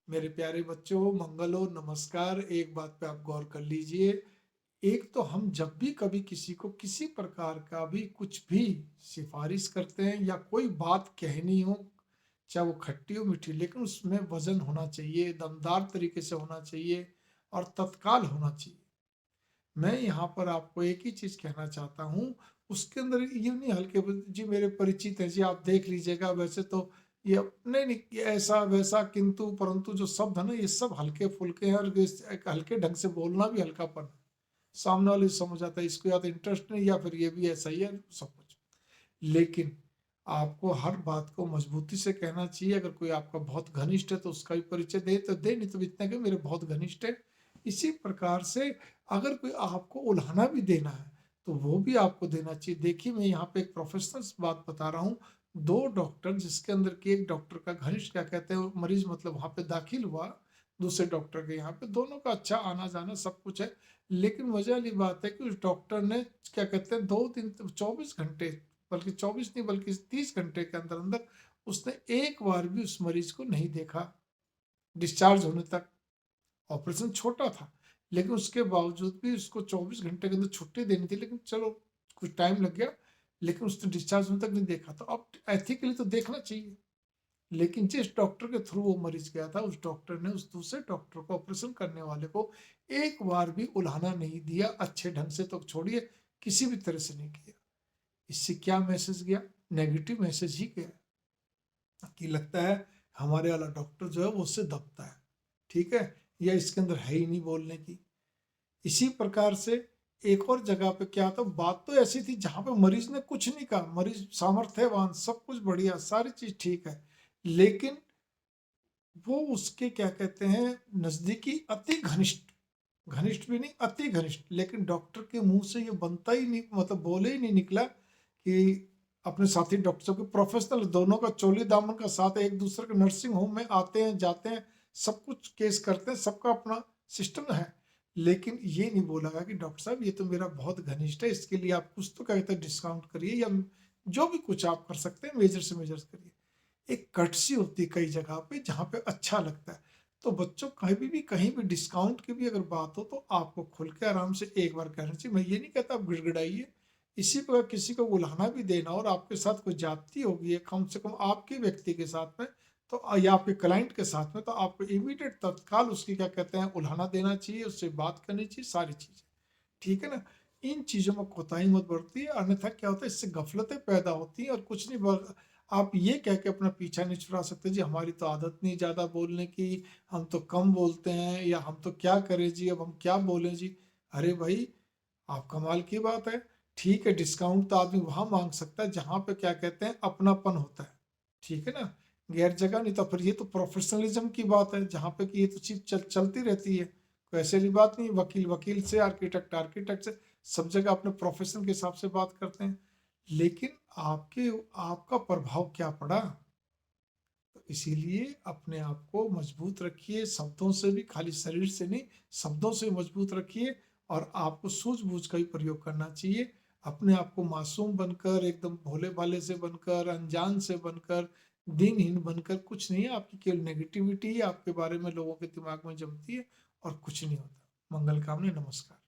मेरे प्यारे बच्चों, मंगल हो, नमस्कार। एक बात पे आप गौर कर लीजिए। एक तो हम जब भी कभी किसी को किसी प्रकार का भी कुछ भी सिफारिश करते हैं या कोई बात कहनी हो, चाहे वो खट्टी हो मीठी, लेकिन उसमें वजन होना चाहिए, दमदार तरीके से होना चाहिए और तत्काल होना चाहिए। मैं यहाँ पर आपको एक ही चीज कहना चाहता हूँ। उसके अंदर ये नहीं हल्के जी मेरे परिचित हैं जी, आप देख लीजिएगा। वैसे तो ये नहीं नहीं, ये ऐसा वैसा किंतु परंतु जो शब्द है ना, ये सब हल्के फुल्के हैं और एक हल्के ढंग से बोलना भी हल्कापन है। सामने वाले को समझ आता है इसको या तो इंटरेस्ट नहीं या फिर ये भी ऐसा ही है सब कुछ। लेकिन आपको हर बात को मजबूती से कहना चाहिए। अगर कोई आपका बहुत घनिष्ठ है तो उसका भी परिचय दे तो दे, नहीं तो इतना कि मेरे बहुत घनिष्ठ है। इसी प्रकार से अगर कोई आपको उल्हाना भी देना है तो वो भी आपको देना चाहिए। देखिए, मैं यहाँ पे एक प्रोफेशनल बात बता रहा हूँ। दो डॉक्टर, जिसके अंदर की एक डॉक्टर का घनिष्ठ क्या कहते हैं मरीज, मतलब वहां पे दाखिल हुआ दूसरे डॉक्टर के यहाँ पे, दोनों का अच्छा आना जाना सब कुछ है। लेकिन मजे वाली बात है कि उस डॉक्टर ने क्या कहते हैं 2 दिन 24 घंटे, बल्कि 24 नहीं बल्कि 30 घंटे के अंदर अंदर उसने एक बार भी उस मरीज को नहीं देखा डिस्चार्ज होने तक। ऑपरेशन छोटा था, लेकिन उसके बावजूद भी उसको 24 घंटे के अंदर छुट्टी देनी थी। लेकिन चलो कुछ टाइम लग गया, लेकिन उसने डिस्चार्ज होने तक नहीं देखा। तो अब एथिकली तो देखना चाहिए। लेकिन जिस डॉक्टर के थ्रू वो मरीज गया था, उस डॉक्टर ने उस दूसरे डॉक्टर को, ऑपरेशन करने वाले को, एक बार भी उल्हाना नहीं दिया। अच्छे ढंग से तो छोड़िए, किसी भी तरह से नहीं किया। इससे क्या मैसेज गया? नेगेटिव मैसेज ही गया कि लगता है हमारे वाला डॉक्टर जो है वो उससे दबता है, ठीक है, या इसके अंदर है ही नहीं बोलने की। इसी प्रकार से एक और जगह पे क्या था, बात तो ऐसी थी जहां पे मरीज ने कुछ नहीं कहा, मरीज सामर्थ्यवान, सब कुछ बढ़िया, सारी चीज ठीक है, लेकिन वो उसके क्या कहते हैं नजदीकी अति घनिष्ठ, घनिष्ठ भी नहीं अति घनिष्ठ, लेकिन डॉक्टर के मुंह से ये बनता ही नहीं, मतलब बोले ही नहीं निकला कि अपने साथी डॉक्टर के प्रोफेशनल दोनों का चोली दामन का साथ है, एक दूसरे के नर्सिंग होम में आते हैं जाते हैं, सब कुछ केस करते हैं, सबका अपना सिस्टम है। लेकिन ये नहीं बोला गया कि डॉक्टर साहब ये तो मेरा बहुत घनिष्ठ है, इसके लिए आप कुछ तो कहते हैं डिस्काउंट करिए, या जो भी कुछ आप कर सकते हैं मेजर से मेजर करिए। एक कटसी होती है कई जगह पे जहाँ पे अच्छा लगता है। तो बच्चों, कहीं भी डिस्काउंट की भी अगर बात हो तो आपको खुल के आराम से एक बार कहना चाहिए। मैं ये नहीं कहता आप गिड़गिड़ाइए। इसी पर किसी को उल्हाना भी देना और आपके साथ कोई जाति होगी है कम से कम आपके व्यक्ति के साथ में, तो या आपके क्लाइंट के साथ में, तो आपको इमीडिएट तत्काल उसकी क्या कहते हैं उल्हाना देना चाहिए, उससे बात करनी चाहिए, सारी चीजें, ठीक है ना। इन चीजों में कोताही मत बरती है, अन्यथा क्या होता है इससे गफलतें पैदा होती हैं और कुछ नहीं आप ये कह के अपना पीछा नहीं छुड़ा सकते जी हमारी तो आदत नहीं ज्यादा बोलने की, हम तो कम बोलते हैं, या हम तो क्या करें जी, अब हम क्या बोलें जी। अरे भाई, आप कमाल की बात है। ठीक है, डिस्काउंट तो आदमी वहां मांग सकता है जहां पे क्या कहते हैं अपनापन होता है, ठीक है ना, गैर जगह नहीं। तो फिर ये तो प्रोफेशनलिज्म की बात है जहाँ पे कि ये तो चीज चलती रहती है, कोई ऐसी वाली बात नहीं। वकील वकील से, आर्किटेक्ट आर्किटेक्ट से, सब जगह अपने प्रोफेशन के हिसाब से बात करते हैं। लेकिन आपके आपका प्रभाव क्या पड़ा? तो इसीलिए अपने आप को मजबूत रखिए, शब्दों से भी, खाली शरीर से नहीं, शब्दों से मजबूत रखिए। और आपको सूझबूझ का ही प्रयोग करना चाहिए। अपने आप को मासूम बनकर, एकदम भोले भाले से बनकर, अनजान से बनकर, दिनहीन बनकर कुछ नहीं है। आपकी केवल नेगेटिविटी ही आपके बारे में लोगों के दिमाग में जमती है और कुछ नहीं होता। मंगल कामना, नमस्कार।